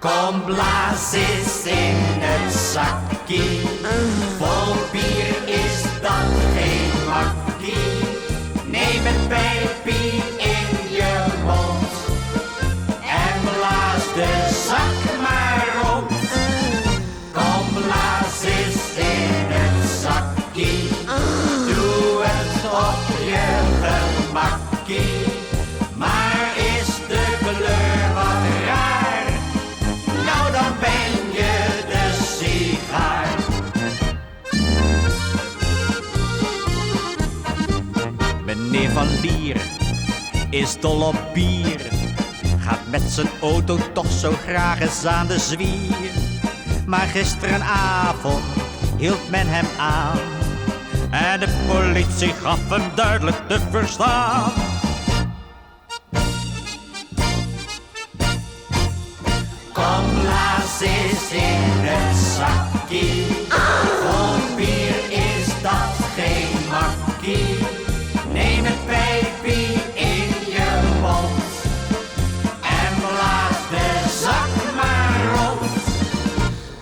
Kom, blaas eens in het zakkie. Vol bier is dat geen makkie. Neem een pijpie in je mond en blaas de zak maar rond. Kom, blaas eens in het zakkie. Doe het op je gemakkie. Maar is de kleur wat raar? Nou, dan ben je de sigaar. Meneer Van Lier is dol op bier. Gaat met zijn auto toch zo graag eens aan de zwier. Maar gisterenavond hield men hem aan. En de politie gaf hem duidelijk te verstaan. Kom, blaas eens in het zakkie. Vol bier is dat geen makkie. Neem een pijpie in je mond en blaas de zak maar rond.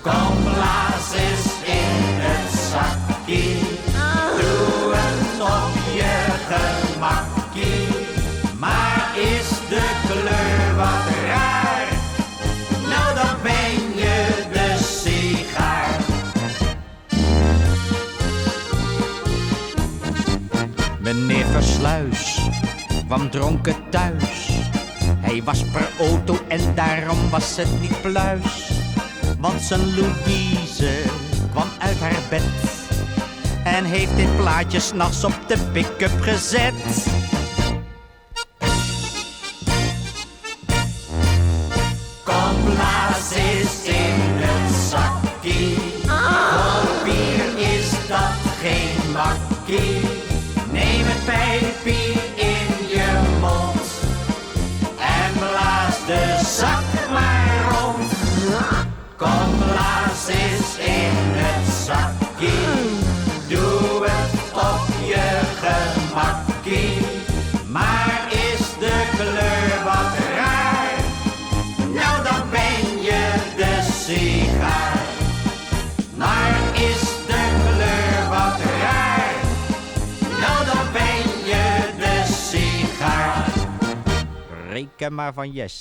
Kom, blaas eens in het zakkie. Doe het op je gemakkie. Maar is de kleur wat raar? Nou, dan ben je de sigaar. Meneer Versluis kwam dronken thuis. Hij was per auto en daarom was het niet pluis. Want zijn Louise kwam uit haar bed en heeft dit plaatje 's nachts op de pick-up gezet. Kom, blaas eens in het zakkie. Vol bier is dat geen makkie. Neem een pijpie in je mond en blaas de zak maar rond. Kom, blaas eens in het zakkie. Doe het op je gemakkie. Maar is de kleur wat raar? Nou, dan ben je de sigaar. Maar is de kleur wat raar? Nou, dan ben je de sigaar. Reken maar van yes.